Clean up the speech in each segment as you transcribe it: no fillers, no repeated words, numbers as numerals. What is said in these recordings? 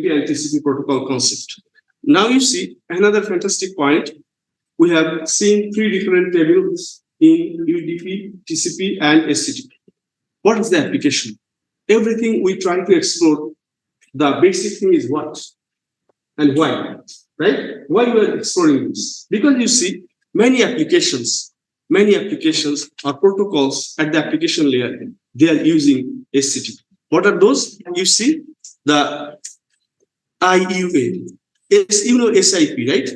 and TCP protocol concept. Now you see another fantastic point. We have seen three different tables in UDP, TCP, and SCTP. What is the application? Everything we try to explore, the basic thing is what and why, right? Why we are exploring this? Because you see many applications or protocols at the application layer, they are using SCTP. What are those? You see the IUA. You know SIP, right?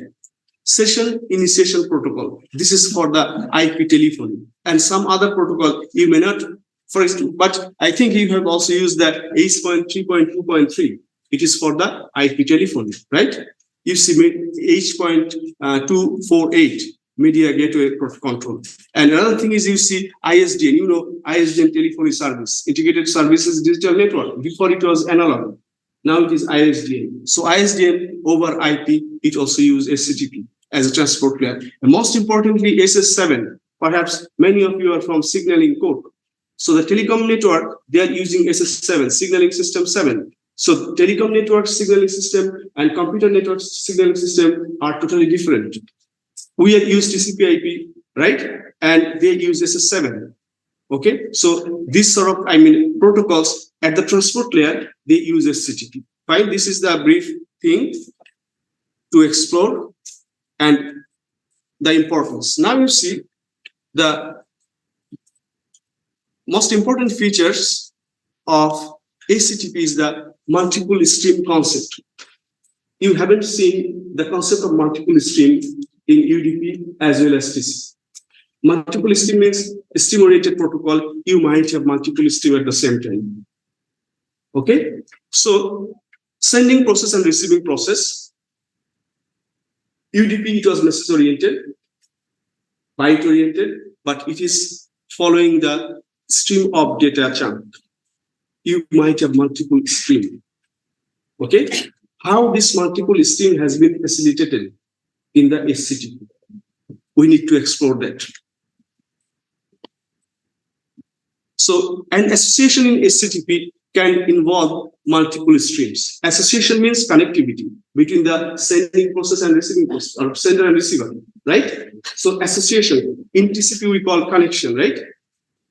Session Initiation Protocol. This is for the IP telephony. And some other protocol you may not, for example, but I think you have also used that 8.3.2.3. It is for the IP telephony, right? You see H.248, Media Gateway Control. And another thing is you see ISDN, you know, ISDN telephony service, Integrated Services Digital Network. Before it was analog. Now it is ISDN. So ISDN over IP, it also uses SCTP as a transport layer. And most importantly, SS7. Perhaps many of you are from signaling code. So the telecom network, they are using SS7, signaling system 7. So telecom network signaling system and computer network signaling system are totally different. We have used TCP/IP, right? And they use SS7. Okay, so this sort of, protocols at the transport layer, they use SCTP. Fine, this is the brief thing to explore and the importance. Now you see the most important features of SCTP is the multiple stream concept. You haven't seen the concept of multiple stream in UDP as well as TCP. Multiple stream means stream-oriented protocol. You might have multiple stream at the same time. Okay, so sending process and receiving process. UDP, it was message-oriented, byte-oriented, but it is following the stream of data chunk. You might have multiple stream. Okay, how this multiple stream has been facilitated in the SCTP? We need to explore that. So an association in SCTP can involve multiple streams. Association means connectivity between the sending process and receiving process, or sender and receiver, right? So association, in TCP we call connection, right?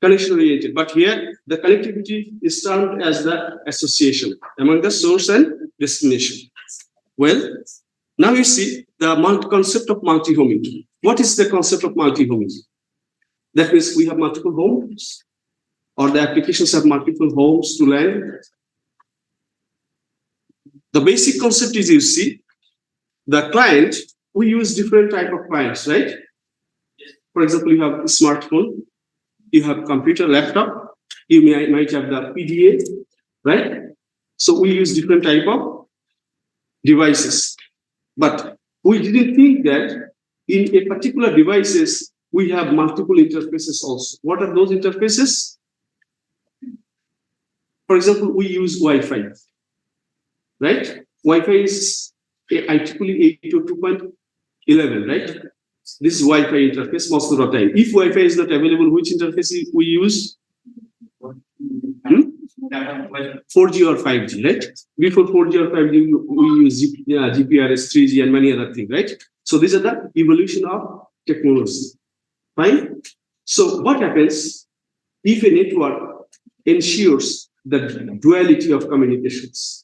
Connection oriented, but here the connectivity is termed as the association among the source and destination. Well, now you see the concept of multi-homing. What is the concept of multi-homing? That means we have multiple homes, or the applications have multiple homes to land. The basic concept is, you see, the client, we use different type of clients, right? For example, you have a smartphone, you have computer, laptop, you might have the PDA, right? So we use different type of devices. But we didn't think that in a particular devices, we have multiple interfaces also. What are those interfaces? For example, we use Wi-Fi, right? Wi-Fi is IEEE 802.11, right? This is Wi-Fi interface most of the time. If Wi-Fi is not available, which interface we use? 4G or 5G, right? Before 4G or 5G, we use GPRS, 3G, and many other things, right? So these are the evolution of technology. Fine. So what happens if a network ensures the duality of communications?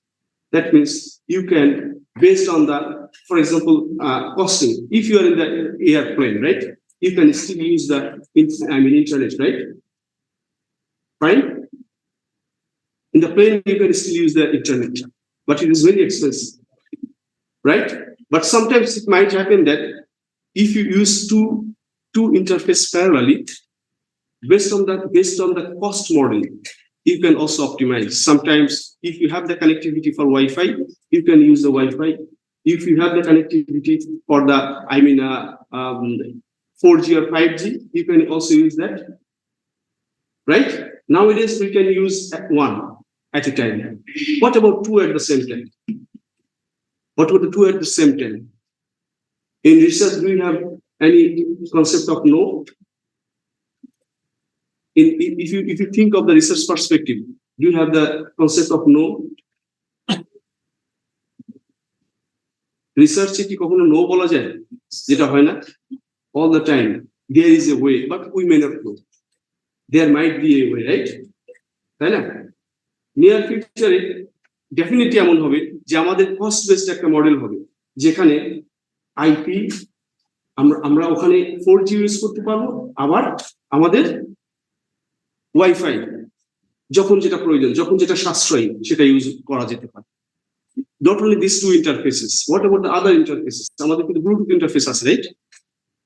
That means you can, based on the, for example, costing. If you are in the airplane, right, you can still use the internet, right? Fine. In the plane, you can still use the internet, but it is very expensive, right? But sometimes it might happen that if you use two interfaces parallelly, based on the cost model, you can also optimize. Sometimes, if you have the connectivity for Wi-Fi, you can use the Wi-Fi. If you have the connectivity for the, 4G or 5G, you can also use that, right? Nowadays, we can use one at a time. What about two at the same time? What about the two at the same time? In research, do you have any concept of no? If you think of the research perspective, do you have the concept of no? রিসার্চে কি কখনো no বলা যায়? যেটা হয় না, all the time there is a way, but we may not know, there might be a way, right? তাই না? Near ফিউচারে ডেফিনেটলি এমন হবে যে আমাদের কস্ট বেসড একটা মডেল হবে, যেখানে আইপি আমরা ওখানে 4G ইউজ করতে পারবো, আবার আমাদের ওয়াইফাই যখন যেটা প্রয়োজন, যখন যেটা সাশ্রয়ী, সেটা ইউজ করা যেতে পারে। Not only these two interfaces, what about the other interfaces? আমাদের কিন্তু ব্লুটুথ ইন্টারফেস আছে, রাইট?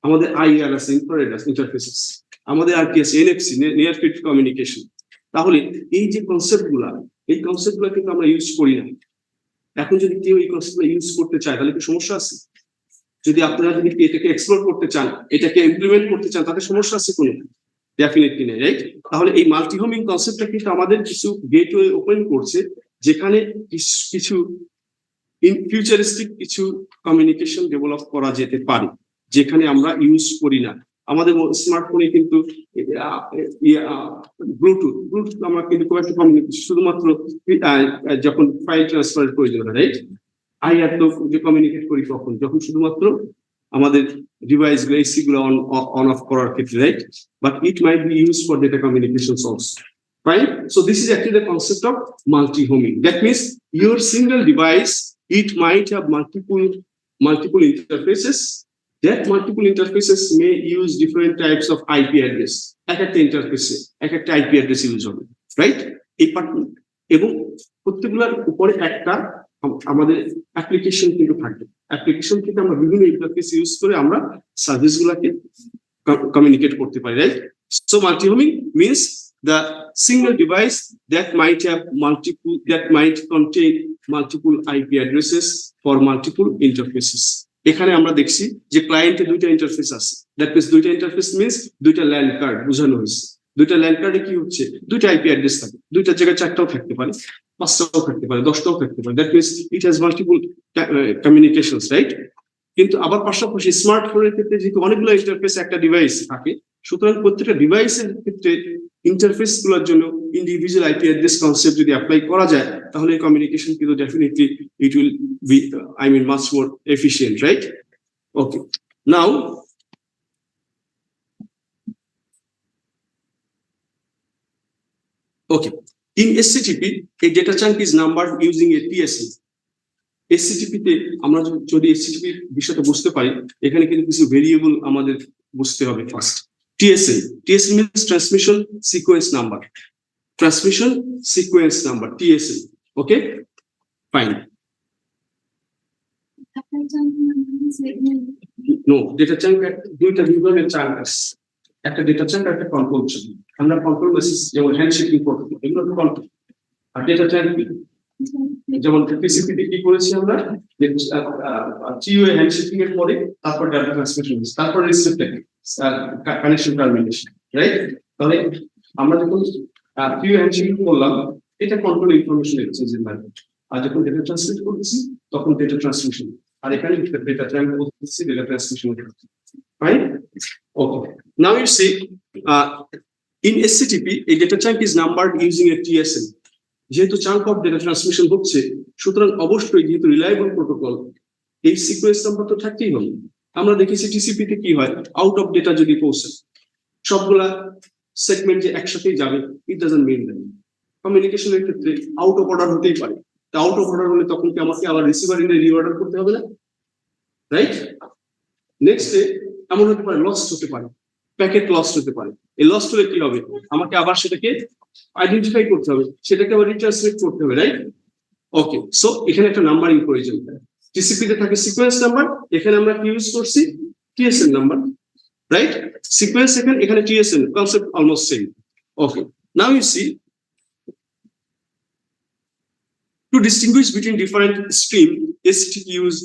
আমাদের IR আছে, ইনফ্রারেড আছে ইন্টারফেসেস, আমাদের RPS, NFC, near field communication. তাহলে এই যে কনসেপ্টগুলো, এই কনসেপ্টগুলো কিন্তু আমরা ইউজ করি না। এখন যদি কেউ এই কনসেপ্টগুলো ইউজ করতে চায়, তাহলে কি সমস্যা আছে? যদি আপনারা যদি এটাকে এক্সপ্লোর করতে চান, এটাকে ইমপ্লিমেন্ট করতে চান, তাতে সমস্যা আছে কোনো? ডেফিনেটলি নেই, রাইট? তাহলে এই মাল্টি হোমিং কনসেপ্টটা কিন্তু আমাদের কিছু গেটওয়ে ওপেন করছে, যেখানে কিছু ফিউচারিস্টিক কিছু কমিউনিকেশন ডেভেলপ করা যেতে পারে, যেখানে আমরা ইউজ করি না। আমাদের স্মার্টফোনে কিন্তু ব্লুটুথ আমরা কিন্তু খুব একটা কমিউনিকেশন, শুধুমাত্র যখন ফাইল ট্রান্সফারের প্রয়োজন হয়, রাইট? IR তো যে কমিউনিকেট করি কখন, যখন শুধুমাত্র আমাদের ডিভাইস গুলো, এসি গুলো অন অফ করার ক্ষেত্রে, right? But it might B use for data communication also, right? So this is actually the concept of multi-homing. That means your single device, it might have multiple interfaces. That multiple interfaces may use different types of IP address. একটা ইন্টারফেসে একটা IP address use হবে, right? এই part এবং প্রত্যেকগুলোর উপরে একটা আমাদের application কিন্তু থাকবে। অ্যাপ্লিকেশন থেকে আমরা বিভিন্ন ইন্টারফেস ইউজ করে আমরা সার্ভিসগুলোকে কমিউনিকেট করতে পারি, right? So multi-homing means the single device that might contain multiple IP addresses for multiple interfaces. এখানে আমরা দেখছি যে ক্লায়েন্টে দুইটা ইন্টারফেস আছে। দ্যাট মিন্স দুইটা ইন্টারফেস মিন্স দুইটা ল্যান্ড কার্ড বোঝানো হয়েছে। দুইটা ল্যান্ড কার্ডে কি হচ্ছে, দুইটা IP অ্যাড্রেস থাকে, দুইটার জায়গায় 4টাও থাকতে পারে, 5টাও থাকতে পারে, 10টাও থাকতে পারে। That means it has multiple communications, right? কিন্তু আবার পাশাপাশি স্মার্টফোনের ক্ষেত্রে যেহেতু অনেকগুলো ইন্টারফেস একটা ডিভাইস থাকে, সুতরাং প্রত্যেকটা ডিভাইসের ক্ষেত্রে ইন্টারফেস গুলোর জন্য ইন্ডিভিজুয়াল IP অ্যাড্রেস কনসেপ্ট যদি অ্যাপ্লাই করা যায়, তাহলে কমিউনিকেশন কিন্তু definitely it will be much more efficient, right? Okay, now okay, in SCTP a data chunk is numbered using a TSL. SCTP তে আমরা যদি SCTP বিষয়টা বুঝতে পারি, এখানে কিন্তু কিছু ভেরিয়েবল আমাদের বুঝতে হবে। First TSL means transmission sequence number, TSL. Okay, fine. No, data chunk দুইটা ধরনের চাঙ্ক আছে, একটা ডেটা চাঙ্ক আর একটা কন্ট্রোল চাঙ্ক। আমরা কন্ট্রোল মেসেজ যেমন হ্যান্ডশেকিং করতে, এগুলো তো কন্ট্রোল। আর ডেটা চাঙ্ক যেমন TCP তে কি করেছি আমরা, হ্যান্ডশেকিং এর পরে তারপর ডাটা ট্রান্সমিশন, তারপর রিসিপ্ট কানেকশন টার্মিনেশন, রাইট? তাহলে আমরা যখন হ্যান্ডশেকিং করলাম, এটা কন্ট্রোল ইনফরমেশন এক্সচেঞ্জের মাধ্যমে, আর যখন ডেটা ট্রান্সমিট করতেছি তখন ডেটা ট্রান্সমিশন, আর এখানে ডেটা চাঙ্ক বলতেছি data transmission, right? Okay, now you see in SCTP a data chunk is numbered using a TSL. যেহেতু চাঙ্ক অফ ডেটা ট্রান্সমিশন হচ্ছে, সুতরাং অবশ্যই যেহেতু রিলায়েবল প্রোটোকল, এই সিকোয়েন্স নাম্বার তো থাকতেই হবে। আমরা দেখেছি TCP তে কি হয়, আউট অফ ডেটা যদি পৌঁছে, সবগুলা সেগমেন্ট যে একসাথেই যাবে, ইট ডাজন্ট মিন দ্যাট। কমিউনিকেশনের ক্ষেত্রে আউট অফ অর্ডার হতেই পারে, আউট অফ অর্ডার হলে তখন কি আমাকে আবার রিসিভার ইনে রিঅর্ডার করতে হবে না, রাইট? নেক্সট এমন হতে পারে লস্ট হতে পারে, প্যাকেট লস্ট হতে পারে। এই লস্ট হলে কি হবে, আমাকে আবার সেটাকে আইডেন্টিফাই করতে হবে, সেটাকে আবার রিট্রান্সলেট করতে হবে, রাইট? ওকে, সো এখানে একটা নাম্বারিং প্রয়োজন। TCP তে থাকে সিকোয়েন্স নাম্বার, এখানে আমরা কি ইউজ করছি, TSL নাম্বার, রাইট? সিকোয়েন্স এখানে TSL, concept almost same. Okay, now you see to distinguish between different stream, SCTP use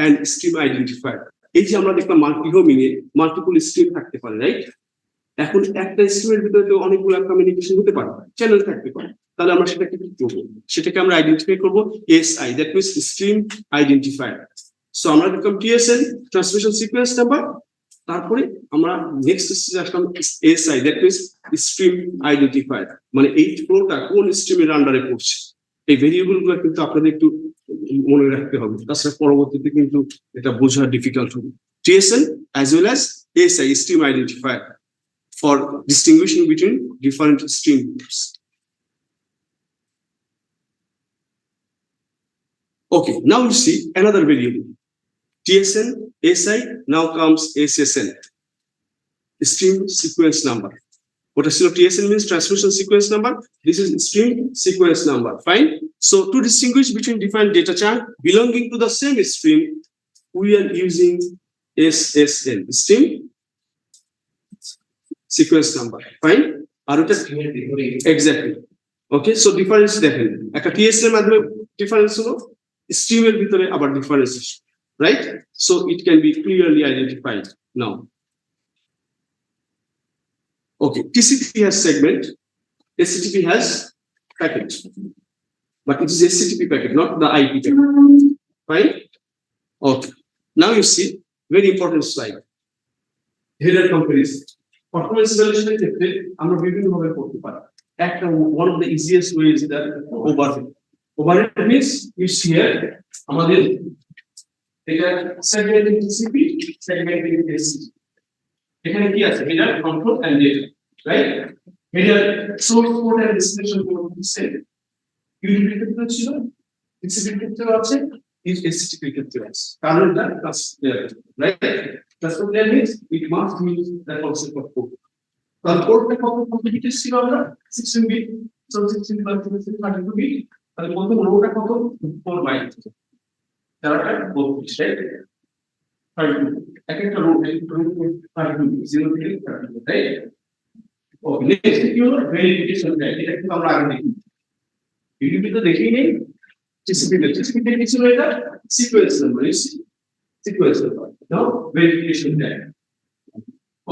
and stream identifier. এই যে আমরা দেখলাম মাল্টি-হোমিং এ মাল্টিপল স্ট্রিম থাকতে পারে, রাইট? এখন একটা স্ট্রিমের ভিতরে তো অনেকগুলো কমিউনিকেশন হতে পারে, চ্যানেল থাকতে পারে। তাহলে আমরা সেটাকে কি করব, সেটাকে আমরা আইডেন্টিফাই করব SI, that means stream identifier. So আমরা দেখলাম TSL, ট্রান্সমিশন সিকোয়েন্স নাম্বার, তারপরে আমরা নেক্সট স্টেজে আসলাম SI, that means stream identifier, মানে এই ফ্লোটা কোন স্ট্রিমের আন্ডারে পড়ছে। এই ভেরিয়েবল গুলো কিন্তু আপনাদের একটু মনে রাখতে হবে, তাছাড়া পরবর্তীতে কিন্তু এটা বোঝা ডিফিকাল্ট হবে। TSN as well as SI, stream identifier, for distinguishing between different stream groups. Okay, now you see another variable. TSN, SI, now comes SSN, stream sequence number. What is your TSN means transmission sequence number? This is stream sequence number. Fine. So to distinguish between different data chunk belonging to the same stream, we are using SSN, stream sequence number. Fine. Exactly. Okay. So difference দেখেন একটা TSN এর মাধ্যমে difference হলো, stream এর ভিতরে আবার difference, right? So it can be clearly identified now. Okay, TCP has segment, SCTP has packet, but it is SCTP packet, not the IP packet. Fine. Okay. Now you see very important slide. Header comparison. Performance evaluation ক্ষেত্রে আমরা বিভিন্ন ভাবে করতে পারি। একটা one of the easiest way is that overhead. Overhead means you see here আমাদের এটা segment in TCP, segment in SCTP. এখানে কি আছে? header, control and data, right? header source code and destination code is same. UDP ক্ষেত্রে ছিল, TCP ক্ষেত্রে আছে, SCTP ক্ষেত্রে আছে। কারণটা right? Transport layer means it must use the concept of code. Transportটা কত কম্পিটিটিভ ছিল আমরা 16 bit, so 16 plus 32 bit, তাহলে প্রথম রোটা কত 4 byte, তারটা 32, right? 32 এক একটা রো 32 0 থেকে 32, right? ওকে, নেক্সট কি হলো ভেরিফিকেশন টাইম। এটা কিন্তু আমরা আগে দেখি, ইউডিপি তো দেখি নেই, টিসিপি দেখি ছিল এটা sequence number, sequence number. Now verification time.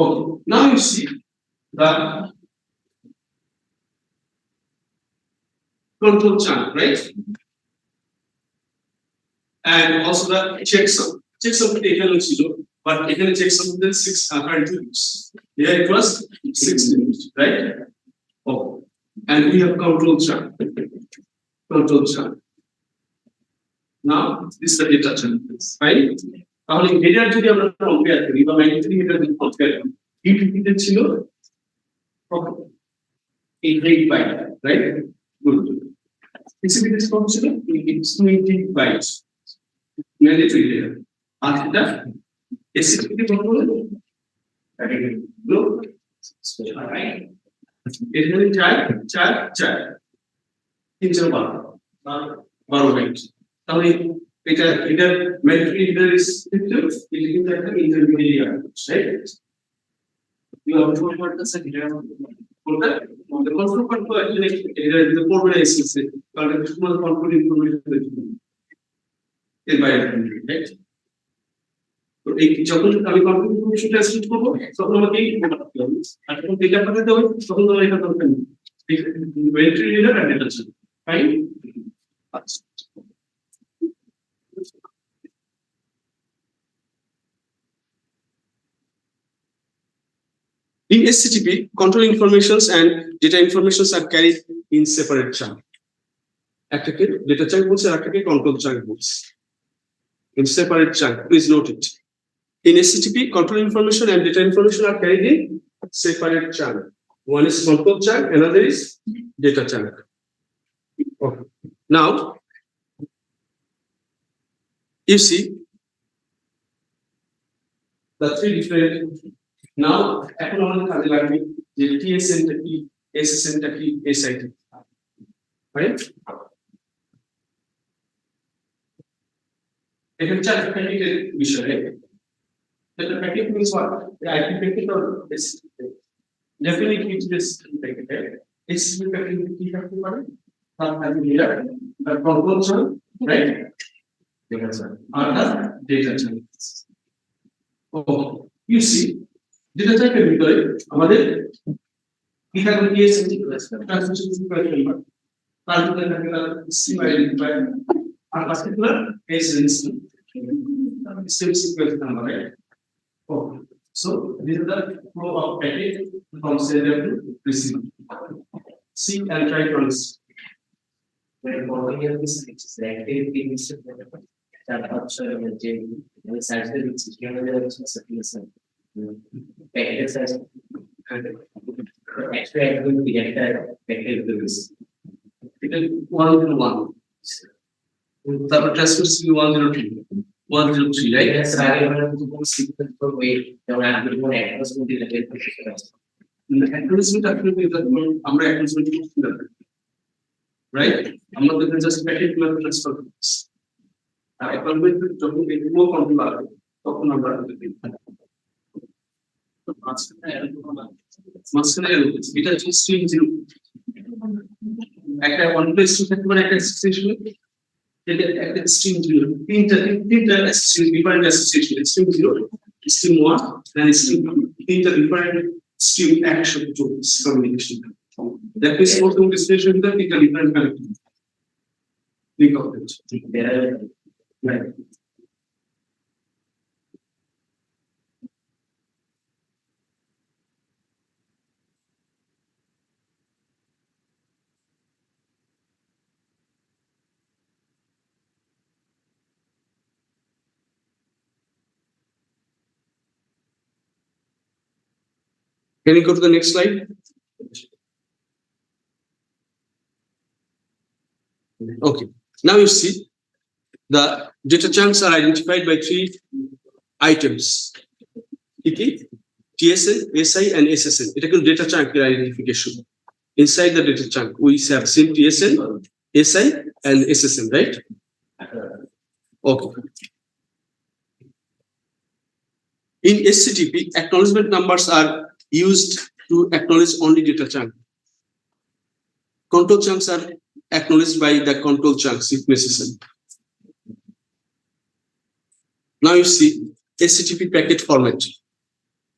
Okay, now you see the control chunk, right? And also the checksum. Checksum equal to, but equal checksum is 6 bits. Here it was 16 bits, right? Oh, and we have control chunk. Control chunk. Now this is the data chunk, right? তাহলে header যদি আমরা compare করি বা magnetic header যদি compare করি, ইউটিপিতে ছিল 8 byte, right? Good. টিসিপিতে কত ছিল? 20 বাইট ম্যাগনেটিক হেডার। আর এটা এসসিটিপিতে কত হলো? রাইট? এখানে 4 12 বাইট। তাহলে এটা ম্যাগনেটিক হেডার is it একটা intermediate, right? You have to work the header কোনটা the control control actually header is the port is কারণ এটা small control information এর বাইরে, রাইট? তো এই যখন আমি কন্ট্রোল ইনফরমেশন ট্রান্সমিট করব তখন আমাকে এই করতে হবে, আর যখন ডেটা পাঠাতে হবে তখন তো এটা দরকার নেই। ম্যাগনেটিক হেডার আর ডেটা ছিল, fine. In SCTP, control informations and data informations are carried in separate chunk. একটাকে data chunk বলছে, একটাকে control chunk বলছে। In separate chunk, please note it. In SCTP, control information and data information are carried in separate chunk. One is control chunk, another is data chunk. Okay. Now, you see the three different. Now, এখন আমাদের কাজে লাগবে যে TSN টা কি, SSN টা কি, SI টা কি, রাইট? এটা চার প্যাকেটের বিষয়। এটা packet means what? IP packet or SCTP? Definitely it is packet, right? SCTP packet কি থাকতে পারে? তার আগে হেডার, তার control chunk, right? Data chunk, R data chunk. Okay, you see data chunk এর ভিতরে আমাদের কি থাকবে? TSN ট্রান্সমিশন সিকোয়েন্স নাম্বার, তার ভিতরে থাকবে stream identifier, R particular SSN stream sequence number, right? Okay, so this is the flow of packet from sender to receiver. See and try to understand. তারপর transmission 102 103 right acknowledgement আমরা acknowledgement করতে পারি right আমরা দেখেন just packet গুলো transfer করছি আর acknowledgement যখন এগুলো কন্ট্রোল আসবে তখন আমরা মাঝখানে এটা হচ্ছে স্ট্রিং 0 একটা ওয়ান প্লেস থাকতে পারে একটা অ্যাসোসিয়েশন এটা একটা স্ট্রিং 0 তিনটা association different association string 0 string 1 and string তিনটা ডিফারেন্ট স্ট্রিং একসাথে চলছে communication that is for the destination that we can different connectivity think of it right can you go to the next slide okay now you see the data chunks are identified by 3 items TSN, SI and SSN it is data chunk identification inside the data chunk we have seen TSN SI and SSN right okay in SCTP acknowledgement numbers are used to acknowledge only data chunk control chunks are acknowledged by the control chunks if necessary. Now you see SCTP packet format.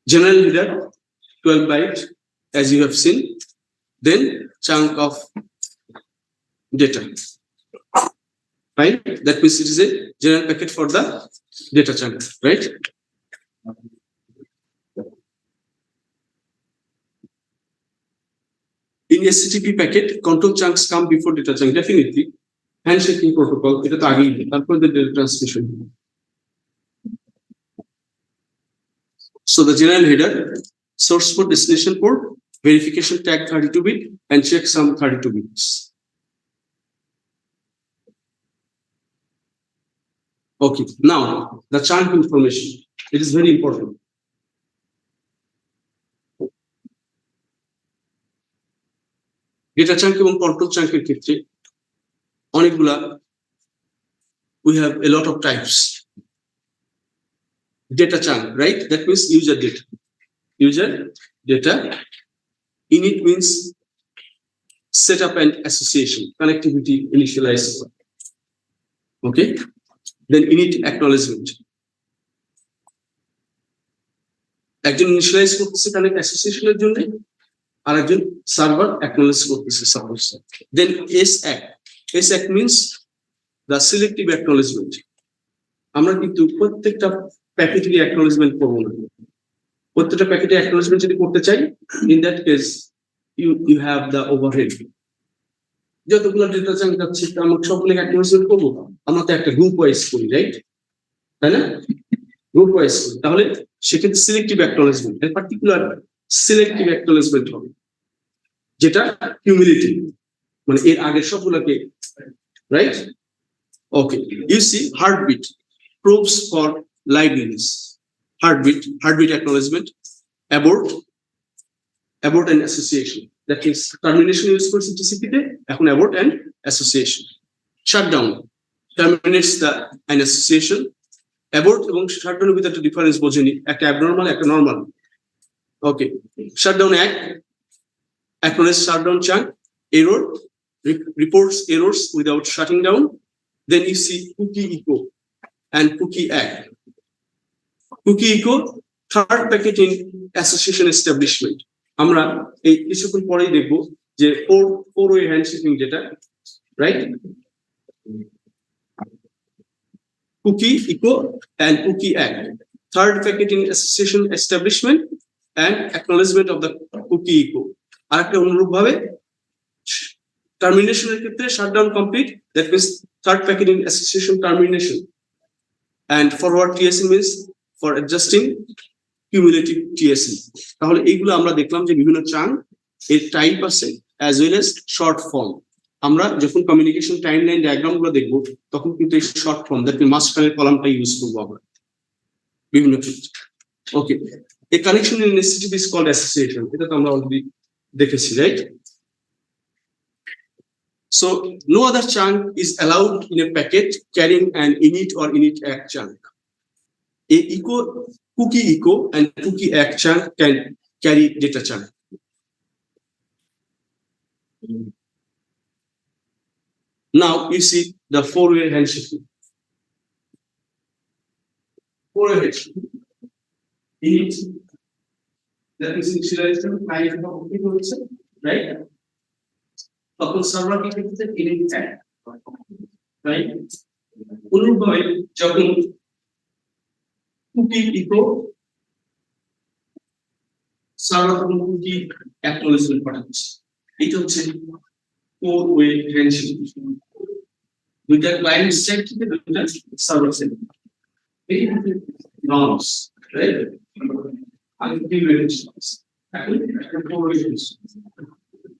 General header 12 byte as you have seen, then chunk of data. Right? That means it is a general packet for the data chunk, right? In SCTP packet, control chunks come before data chunk. Definitely, handshaking protocol. It is the data transmission. So the general header, source port, destination port, verification tag 32 bit, and checksum 32 bits. Okay. Now the chunk information. It is very important. Data chunk এবং control chunk এর ক্ষেত্রে অনেকগুলা we have a lot of types data chunk right that means user data init means setup and association connectivity initialize okay then init acknowledgement একজন initialize করতেছে connect অ্যাসোসিয়েশনের জন্য আর একজন সার্ভার অ্যাকনলেজ করতেছে suppose then SAC means the selective acknowledgement আমরা কিন্তু প্রত্যেকটা প্যাকেটেরই অ্যাকনলেজমেন্ট করব না প্রত্যেকটা প্যাকেটে অ্যাকনলেজমেন্ট যদি করতে চাই in that case you have the overhead যতগুলো ডেটা চাঙ্ক যাচ্ছে আমরা সবগুলোকে অ্যাকনলেজমেন্ট করব আমরা তো একটা গ্রুপ ওয়াইজ করি রাইট তাই না গ্রুপ ওয়াইজ তাহলে সেক্ষেত্রে সিলেক্টিভ অ্যাকনলেজমেন্ট এর পার্টিকুলার সিলেক্টিভ অ্যাকনলেজমেন্ট হবে যেটা কিউমুলেটিভ মানে এর আগের সবগুলোকে right okay you see heartbeat probes for liveliness heartbeat acknowledgement abort and association that is termination use করছি TCP তে এখন abort and association shutdown terminates the an association abort এবং shutdown এর ভিতরে একটা ডিফারেন্স বোঝেনি একটা abnormal একটা normal okay shutdown acknowledge shutdown chunk error reports errors without shutting down then you see cookie echo and cookie act cookie echo third packet in association establishment আমরা এই কিছুক্ষণ পরেই দেখব যে four way handshaking data right cookie echo and cookie act third packet in association establishment and acknowledgement of the cookie echo আরেকটা অনুরূপ ভাবে টার্মিনেশনের ক্ষেত্রে shutdown complete, that means third packet in association termination, and forward TSN means for adjusting cumulative TSN. তাহলে এইগুলো আমরা দেখলাম যে বিভিন্ন চাঙ্ক এর টাইপ আছে as well as short form. আমরা যখন কমিউনিকেশন টাইমলাইন ডায়াগ্রামগুলো দেখব তখন কিন্তু এই শর্ট ফর্ম দ্যাট মিনস মাঝখানের কলামটা ইউজ করব আমরা বিভিন্ন ক্ষেত্রে। ওকে, a connection in SCTP is called association. এটা তো আমরা অলরেডি দেখেছি, right? So no other chunk is allowed in a packet carrying an init or init ACK chunk. A cookie echo and cookie ACK chunk can carry data chunk. Now you see the four-way handshake. Four-way handshake. Init, that is initialization, right? তখন server কি করতে init add, right? অনুরূপভাবে যখন cookie eco server তখন cookie acknowledgement পাঠাচ্ছে, এটা হচ্ছে four way handshake. দুইটা ক্লায়েন্ট সাইড থেকে দুইটা সার্ভার সাইড, এই নর্মস, রাইট? আগে কি রিলেশনস, এখন four way handshake,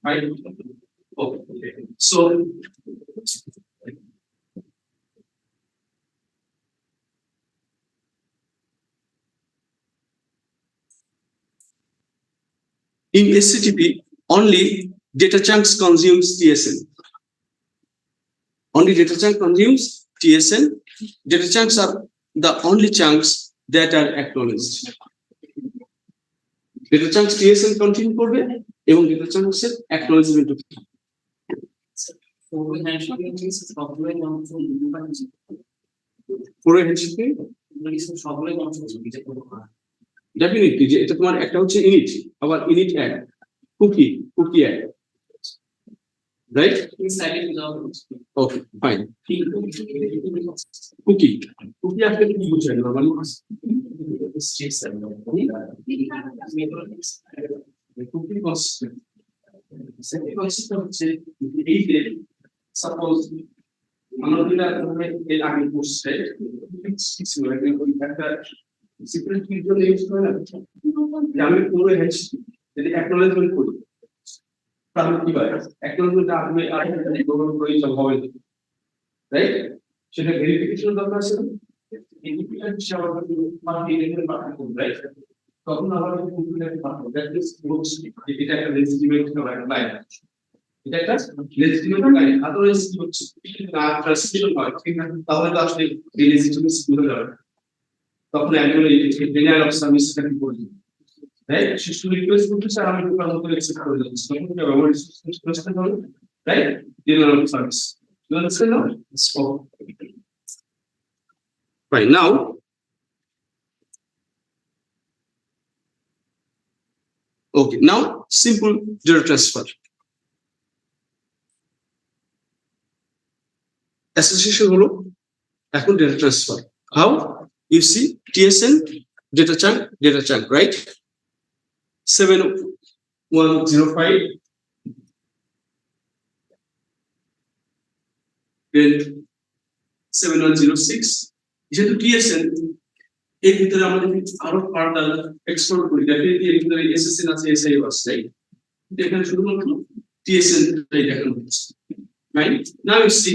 right? Okay, so in SCTP, only data chunks consumes TSN. Only data chunk consumes TSN. Data chunks are the only chunks that are acknowledged. Data chunks TSN continue করবে এবং data chunks এর acknowledgement definitely যে এটা তোমার একটা হচ্ছে init, আবার init add, cookie add, right? Okay fine. Cookie আসলে কি বুঝায় নরমালি? কুকি কনসেপ্ট হচ্ছে এই যে সাপোজ আমরা যেটা এর আগে কোর্সে একটা সিক্রেট কি জন্য ইউজ করে না, যে আমি পুরো হ্যাশ যদি অ্যাকনোলেজমেন্ট করি তাহলে কি হয়, অ্যাকনোলেজমেন্ট আপনি আর প্রোগ্রাম করে হবে, রাইট? সেটা ভেরিফিকেশন দরকার আছে, ইন্ডিপেন্ডেন্ট হিসাবে মানে ইন্ডিপেন্ডেন্ট পার্টনার করব, রাইট? তখন আবার কম্পিউটারে পাঠাবো, দ্যাট ইজ বুকস, এটা একটা লেজিটিমেট ক্লায়েন্ট, এটা একটা লেজিটিমেট ক্লায়েন্ট। আদারওয়াইজ কি হচ্ছে, না ট্রাস্টেবল হয় তাহলে তো আসলে এই লেজিটিমেসি ভুলে যাবে, তখন একজন ডিনায়াল অফ সার্ভিস টা কি করবে, রাইট? সিস্টেম রিকোয়েস্ট করতে স্যার আমি প্রোগ্রাম মতো এক্সেপ্ট করে দিচ্ছি, তখন কি ব্যবহার রিকোয়েস্ট করতে হবে, right? Denial of service, you understand now? So right now okay, now simple data transfer association হলো এখন data transfer. How? You see TSN data chunk, right? 7105 then 7106, যেহেতু TSN এর ভিতরে আমাদের আরো ফার্দার এক্সপ্লোর করি, ডেফিনেটলি এর ভিতরে এসএসএন আছে, এসআই আছে, রাইট? এখানে শুধুমাত্র TSN টাই দেখানো হচ্ছে, right? Now you see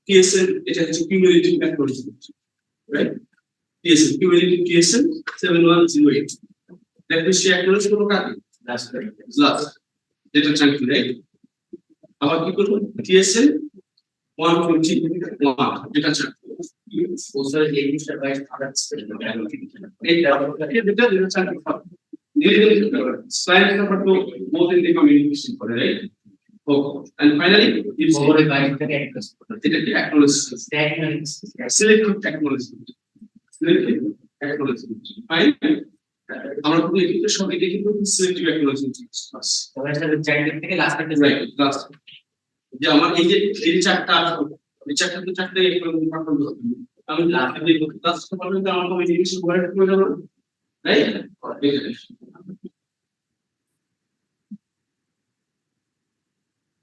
TSN, এটা হচ্ছে cumulative acknowledgement, right? TSN cumulative TSN 7108, that means সে অ্যাকনোলেজ করলো কাকে? Last data chunk, right? আবার কি করব, TSN 121 ডেটা চাঙ্ক, ওসার এই জিনিসটা বাইরে আদার্স এইটা ডেটা চাঙ্ক স্লাইড নাম্বার তো মোর দেন দি কমিউনিকেশন করে, right? Okay, and finally it's over a guide that acknowledgement, selective acknowledgement, fine. আমরা কিন্তু এখানে সব এটা কিন্তু সিলেক্টিভ অ্যাকনোলেজমেন্ট বাস, তাহলে এটা চাইল্ড থেকে লাস্ট একটা রাইট, লাস্ট যে আমার এই যে এই চারটা এই চারটা তো চারটা এরকম পাঠানো হবে, আমি লাস্ট দিয়ে লাস্ট পাঠাবো, তো আমার ওই জিনিস ওয়ার্ড করে যাব, right?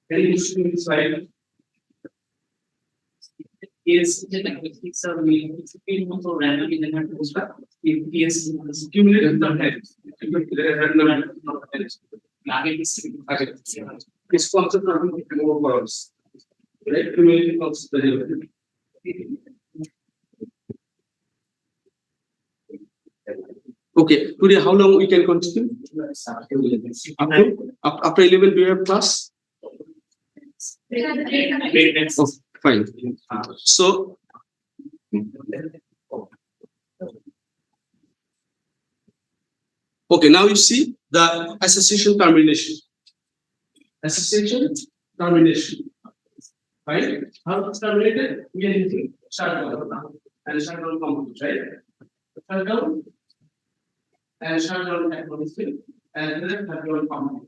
Can you show me this slide? Yes, it's a randomly generated poster. Yes, Cumulative time. This concept of more columns. Right? Cumulative concept. Okay, today how long we can continue? After 11 do you have class? Oh, fine. So okay, now you see the association termination. Association termination. Right? How it's terminated? We are using shutdown and shutdown component, right? Shutdown and shutdown technology and then shutdown component.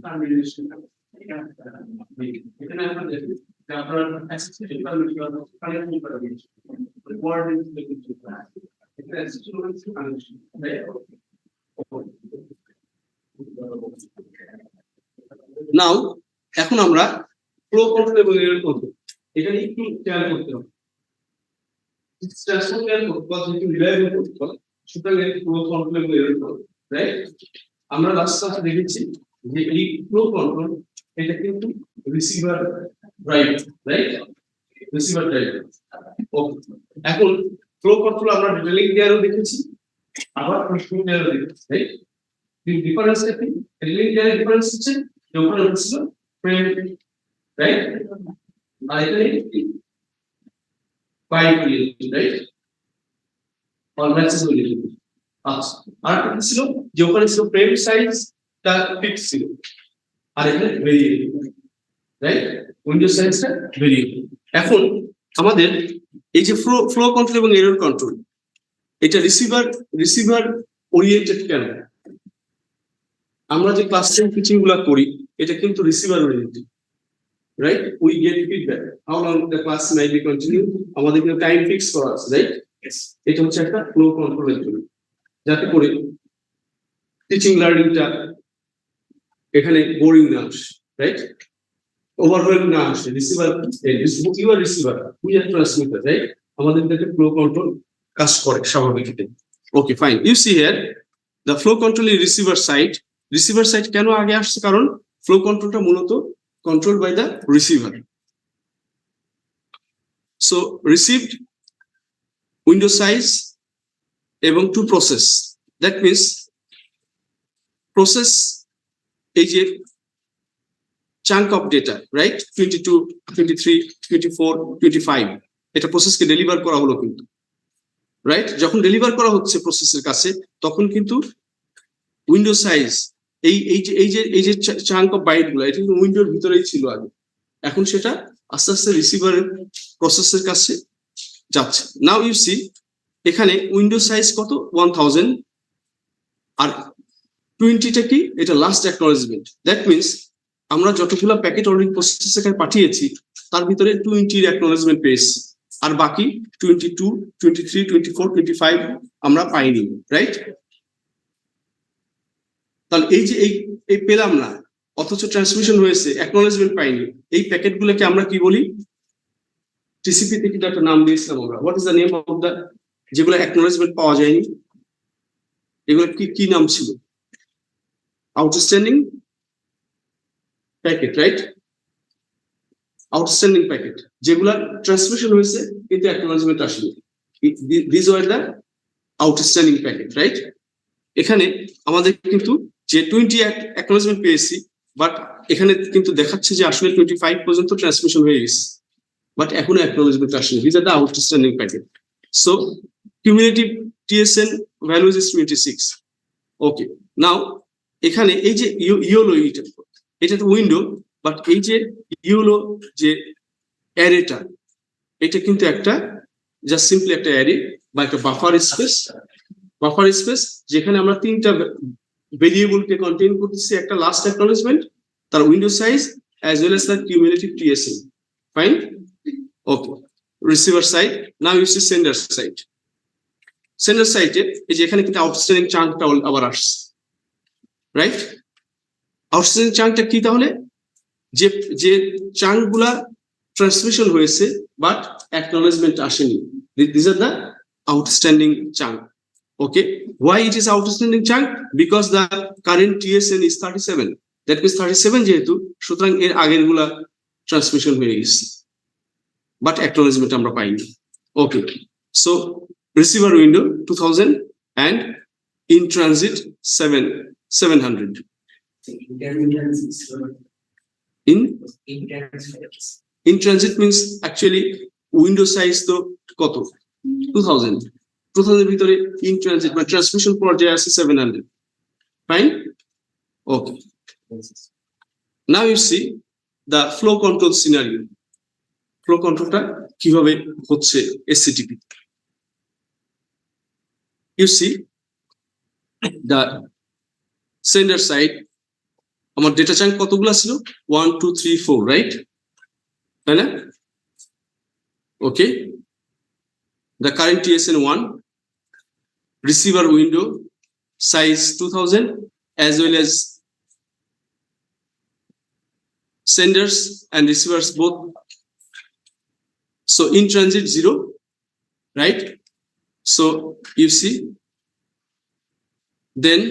Termination. এখানে আমাদের আপনার association commission final commission report is লিখিত এটা association commission নাও এখন আমরা flow control এবং error control এখানে একটু খেয়াল করতে হবে ট্রান্সফার খেয়াল করতে হবে একটু রিলায়েবল করতে হবে সুতরাং এই ফ্লো কন্ট্রোল এবং এরর কন্ট্রোল রাইট আমরা লাস্ট ক্লাসে দেখেছি যে এই ফ্লো কন্ট্রোল এটা কিন্তু receiver right receiver right okay এখন ফ্লো কন্ট্রোল আমরা ডিটেইলিং দেয়ারও দেখেছি আবার প্রশ্ন দেয়ারও দেখেছি রাইট ডিফারেন্স কি ডিটেইলিং দেয়ার ডিফারেন্স হচ্ছে যখন হচ্ছে ফ্রেম রাইট আর এখানে বাইনারি রাইট অর ম্যাক্সিমাম আচ্ছা আর কি ছিল যে ওখানে ছিল ফ্রেম সাইজটা ফিক্স ছিল আর এখানে ভেরিয়েবল রাইট উইন্ডো সাইজটা ভেরিয়েবল এখন আমাদের এই যে ফ্লো কন্ট্রোল এবং এরর কন্ট্রোল এটা রিসিভার ওরিয়েন্টেড কেন আমরা যে ক্লাসরুম টিচিং গুলা করি এটা কিন্তু receiver oriented right we get feedback how long the class my B continue আমাদের কিন্তু টাইম ফিক্স করা আছে রাইট এটা হচ্ছে একটা ফ্লো কন্ট্রোলের জন্য যাতে করে টিচিং লার্নিংটা এখানে বোরিং না আসে রাইট ওভারওয়েলমিং না আসে receiver you are receiver we are transmitter right আমাদের কাছে ফ্লো কন্ট্রোল কাজ করে স্বাভাবিকভাবে okay fine you see here the flow control is receiver side কেন আগে আসছে কারণ ফ্লো কন্ট্রোলটা মূলত control by the receiver so received window size এবং to process that means process এই যে চাঙ্ক অফ ডেটা রাইট 22 23 24 25 এটা প্রসেসকে ডেলিভার করা হলো কিন্তু রাইট যখন ডেলিভার করা হচ্ছে প্রসেসের কাছে তখন কিন্তু উইন্ডো সাইজ এই যে চাঙ্ক অফ বাইট গুলো এটা কিন্তু উইন্ডোর ভিতরেই ছিল আগে এখন সেটা আস্তে আস্তে রিসিভারের প্রসেসের কাছে যাচ্ছে নাও ইউ সি এখানে উইন্ডো সাইজ কত 1000 আর 20টা কি এটা লাস্ট অ্যাকনলেজমেন্ট দ্যাট মিনস আমরা যতগুলো প্যাকেট অলরেডি প্রসেসের কাছে পাঠিয়েছি তার ভিতরে 20 এর অ্যাকনলেজমেন্ট পেয়েছি আর বাকি 22 23 24 25 আমরা পাইনি রাইট তাহলে এই যে এই পেলাম না অথচ ট্রান্সমিশন হয়েছে অ্যাকনলেজমেন্ট পাইনি এই প্যাকেটগুলোকে আমরা কি বলি টিসিপি তে একটা নাম দিয়েছিলাম আমরা what is the name of the যেগুলো অ্যাকনলেজমেন্ট পাওয়া যায়নি এগুলো কি নাম ছিল outstanding packet right outstanding packet যেগুলো ট্রান্সমিশন হয়েছে কিন্তু অ্যাকনলেজমেন্ট আসেনি this were the outstanding packet right এখানে আমাদের কিন্তু যে 20 অ্যাকনলেজমেন্ট পেয়েছি বাট এখানে কিন্তু দেখাচ্ছে যে আসলে 25 পর্যন্ত ট্রান্সমিশন হয়ে গেছে বাট এখনো অ্যাকনলেজমেন্ট আসেনি this are the outstanding packet so cumulative টিএসএন values is 26 ওকে নাও এখানে এই যে ইয়োলো এটা তো উইন্ডো বাট এই যে ইয়োলো যে অ্যারেটা এটা কিন্তু একটা জাস্ট সিম্পলি একটা অ্যারে বা একটা বাফার স্পেস যেখানে আমরা তিনটা ভেরিয়েবলকে কন্টেইন করতেছি একটা লাস্ট অ্যাকনলেজমেন্ট তার window size as well as তার cumulative TSN fine okay receiver side now you see sender side sender সাইটে এই যে এখানে কিন্তু আউটস্ট্যান্ডিং চাঙ্কটা আবার আসছে, রাইট? আউটস্ট্যান্ডিং চাঙ্কটা কি তাহলে? যে যে চাঙ্ক গুলা ট্রান্সমিশন হয়েছে বাট অ্যাকনলেজমেন্ট আসেনি, this are the outstanding chunk. Okay, why it is outstanding chunk? Because the current TSN is 37, that means 37 যেহেতু, সুতরাং এর আগের গুলা ট্রান্সমিশন হয়ে গেছে বাট অ্যাকনলেজমেন্ট আমরা পাইনি। Okay, so receiver window 2000 and in transit 700 in transit means actually window size তো কত 2000 এর ভিতরে in transit বা ট্রান্সমিশন পর্যায়ে আছে 700, fine. Okay, now you see the flow control scenario. Flow কন্ট্রোলটা কিভাবে হচ্ছে SCTP। You see the sender side, আমার ডেটা চাঙ্ক কতগুলো ছিল 1 2 3 4, রাইট? তাই না? Okay, the current TSN 1, receiver window size 2000 as well as senders and receivers both, so in transit 0, right? So you see, then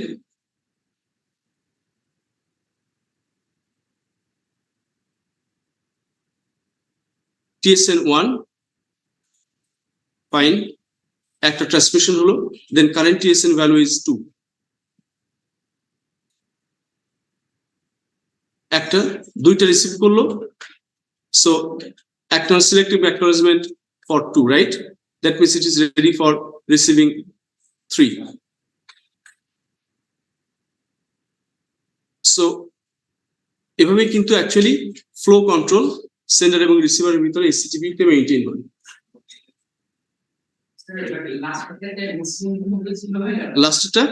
TSN 1 fine, একটা transmission হলো, then current TSN value is 2, একটা দুইটা receive করলো, so selective acknowledgement for 2, right? That means it is ready for receiving 3. So এভাবে কিন্তু actually flow control sender এবং রিসিভারের ভিতরে SCTP তে মেইনটেইন করে। লাস্টটা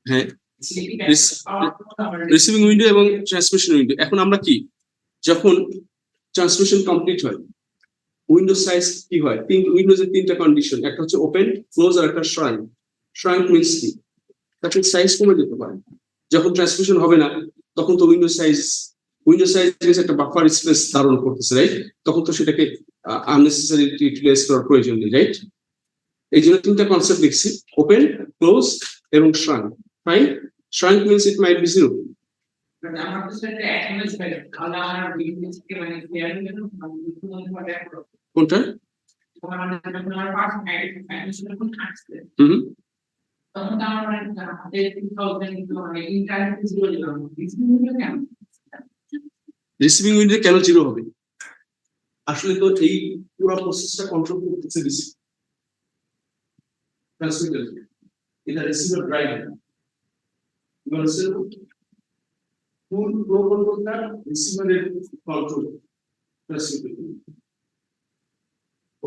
হ্যাঁ, রিসিভিং উইন্ডো এবং ট্রান্সমিশন উইন্ডো। এখন আমরা কি, যখন ট্রান্সমিশন কমপ্লিট হয় উইন্ডো সাইজ কি হয়, উইন্ডোজের তিনটা কন্ডিশন, একটা হচ্ছে ওপেন, ক্লোজ আর একটা শ্রাঙ্ক। শ্রাঙ্ক মিন্স কি, তাতে সাইজ কমে যেতে পারে। যখন ট্রান্সমিশন হবে না তখন তো উইন্ডো সাইজ একটা বাফার স্পেস ধারণ করতেছে, রাইট? তখন তো সেটাকে আননেসেসারি ইউটিলাইজ করার প্রয়োজন নেই, রাইট? এই জন্য তিনটা কনসেপ্ট লিখছি, ওপেন, ক্লোজ এবং shrunk. Fine, shrunk means it might be 0। কোনটা? রিসিভিং উইন্ডো কেন 0 হবে? আসলে তো এই পুরো প্রসেসটা কন্ট্রোল করতেছে ট্রান্সমিটার, এটা রিসিভার ড্রাইভার। ফুল ফ্লো কন্ট্রোলটা রিসিভারের control transmitter.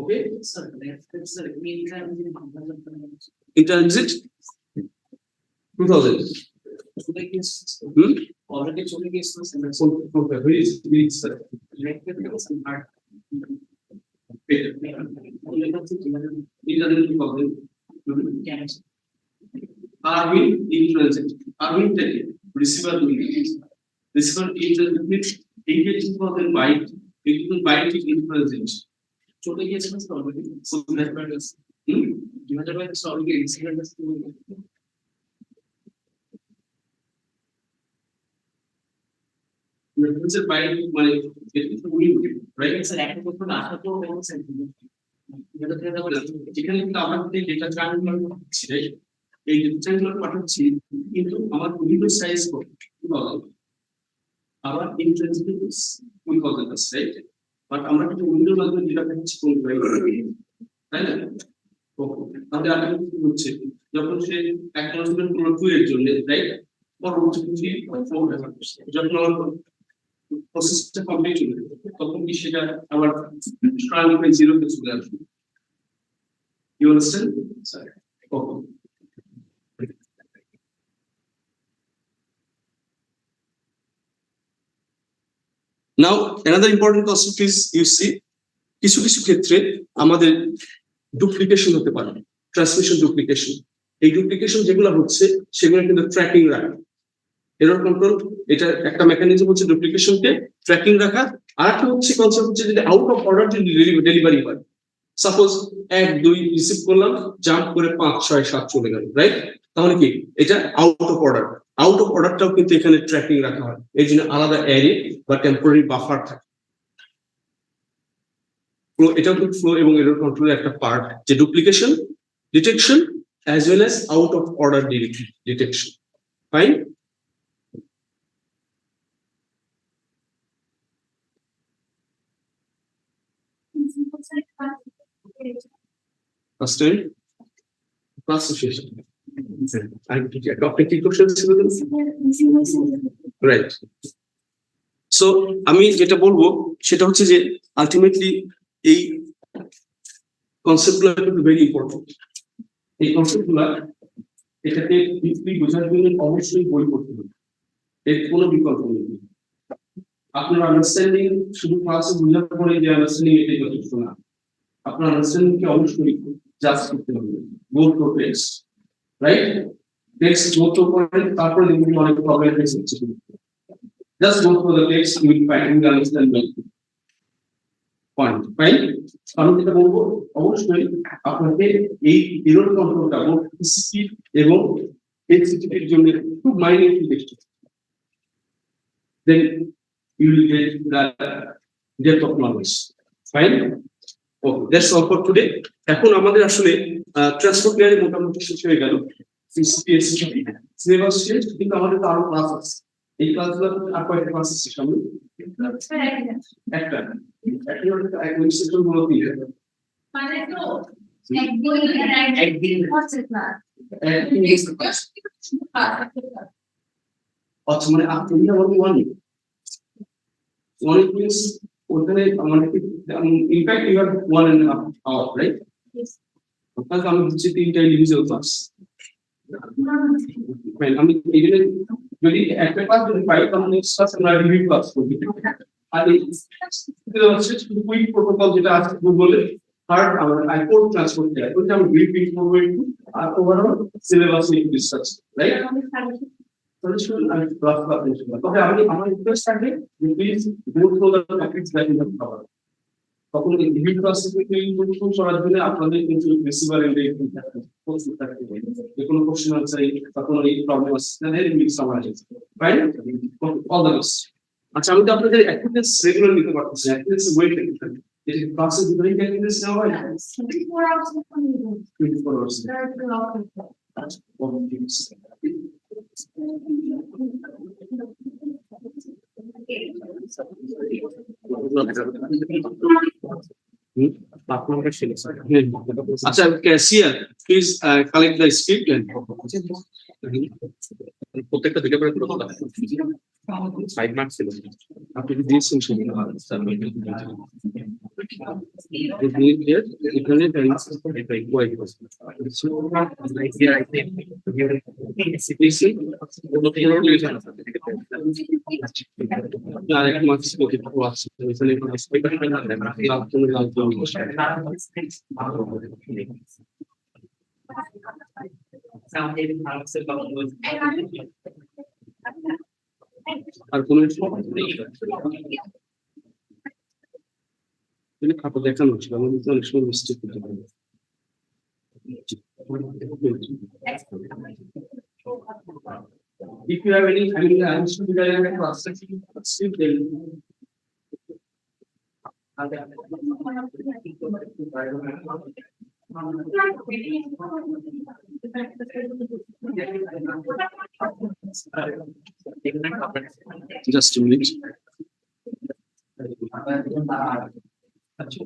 Okay sir, in transit 2000 already চলে গেছে সেন্টার কোনটা হয়েছে please sir, Arwin in transit, Arwin থেকে receiver in transit means 80,000 byte, 80,000 byte in transit চলে গিয়েছে না already, so that matters 2000 byte already receiver কাছে চলে গেছে। রিসিভার বাইট মানে এটা উইন্ডো, রাইট? স্যার একটা কথা আশা তো বলছেন যেখানে কিন্তু আমরা ডেটা ট্রান্সফার করছি, রাইট? এই ডেটা ট্রান্সফার পাঠাচ্ছি কিন্তু আমার উইন্ডো সাইজ কত 2000, আবার ইন ট্রানজিট 2000 আছে, রাইট? বাট আমরা কিন্তু উইন্ডোর মাধ্যমে ডেটা পাঠাচ্ছি কোন তাই না? তাহলে আগে কি হচ্ছে, যখন সে অ্যাকনলেজমেন্ট করলো 2 এর জন্য, রাইট? পরবর্তীতে যখন আমার প্রসেসটা কমপ্লিট হয়ে যাবে তখন কি সেটা আবার ট্রায়াল বাই 0 তে চলে আসবে। You understand sir? Okay, now another important concept is you see, কিছু কিছু ক্ষেত্রে আমাদের ডুপ্লিকেশন হতে পারে, ট্রান্সমিশন ডুপ্লিকেশন। এই ডুপ্লিকেশন যেগুলো হচ্ছে সেগুলো কিন্তু ট্র্যাকিং রাখা। এরর কন্ট্রোল এটা একটা মেকানিজম হচ্ছে ডুপ্লিকেশনকে ট্র্যাকিং রাখা। আর একটা হচ্ছে কনসেপ্ট হচ্ছে যদি আউট অফ অর্ডার যদি ডেলিভারি হয়, সাপোজ 1 2 রিসিভ করলাম, জাম্প করে 5 6 7 চলে গেল, রাইট? তাহলে কি এটা out of order. Out of অর্ডারটাও কিন্তু এখানে ট্র্যাকিং রাখা হয়, এই জন্য আলাদা অ্যারে বা টেম্পোরারি বাফার থাকে। ফ্লো, এটাও কিন্তু ফ্লো এবং এরর কন্ট্রোলের একটা পার্ট, যে duplication detection as well as out of order detection. Fine. First time class শেষ। কি কোশ্চেন ছিল? রাইট। সো আমি যেটা বলবো সেটা হচ্ছে যে আলটিমেটলি এই কনসেপ্টগুলো কিন্তু ভেরি ইম্পর্টেন্ট। এই কনসেপ্টগুলো এটাকে ডিপলি বোঝার জন্য অবশ্যই বই পড়তে হবে, এর কোনো বিকল্প নেই। আপনার আন্ডারস্ট্যান্ডিং শুধু ক্লাসে বোঝার পরে যে আন্ডারস্ট্যান্ডিং এটাই যথেষ্ট না, আপনার আন্ডারস্ট্যান্ডিংকে অবশ্যই জাজ করতে হবে। Go to text, right? Text go to করে তারপরে দেখবেন অনেক প্রবলেম ফেস হচ্ছে। Just go through the text, you will find you understand the point. Fine. আমি যেটা বলবো অবশ্যই আপনাকে এই এরর কন্ট্রোলটা বোথ SCTP এবং SCTP এর জন্য খুব মাইনিউটলি দেখতে, then you will get the depth of knowledge. Fine. Okay, that's all for today. এখন আমাদের আসলে ট্রান্সপোর্ট লেয়ারে মোটামুটি শেষ হয়ে গেল। SCTP সিলেবাস শেষ, কিন্তু আমাদের তো আরো ক্লাস আছে। এই ক্লাসগুলো আর কয়টা ক্লাস আছে সামনে? একটা এক সেশন গুলো দিয়ে মানে তো একদিন আচ্ছা, মানে আপনি one means ওখানে আমাদের ইনফ্যাক্ট ইউ আর 1.5 hour, রাইট? আপনার আমি হচ্ছে 3টা ইন্ডিভিজুয়াল ক্লাস। আমি এখানে যদি একটা ক্লাস যদি পাই তাহলে নেক্সট ক্লাস আমরা রিভিউ ক্লাস করব। আর এই হচ্ছে শুধু কুইক প্রোটোকল যেটা আছে গুগলে থার্ড আমার আইপোর্ট ট্রান্সপোর্ট দেয়, ওইটা আমি ব্রিফিং করব একটু, আর ওভারঅল সিলেবাস নিয়ে ডিসকাস, রাইট? তবে আমি আমার রিকোয়েস্ট থাকবে যে please go through the topics that you have covered. তখন এই রিভিউ ক্লাসে ইনক্লুড করার জন্য আপনাদের কিন্তু রিসিভার এন্ডে প্রস্তুত থাকতে হবে, যে কোনো কোশ্চেন আনসার বা কোনো এই প্রবলেম আছে তাহলে mix summarise, right? All the best. আচ্ছা, আমি তো আপনাদের অ্যাটেন্ডেন্স রেগুলার নিতে পারতেছি, অ্যাটেন্ডেন্স ওয়েট করতে হবে। এই ক্লাসে দুটোই অ্যাটেন্ডেন্স নেওয়া হয় 24 আওয়ার্স। 24 আওয়ার্স। আচ্ছা, cashier please collect the script and প্রত্যেকটা দুটো করে 5 মার্কস ছিল। আপনি কি দিয়েছেন সেগুলো? এখানে আরেক মার্কস আর কোন খাতা দেখানো হচ্ছিল, আমাদের তো অনেক সময় মিস্টেক করতে পারে। If you have any, I mean, I understood that you have a class still there. Just a minute. Sir,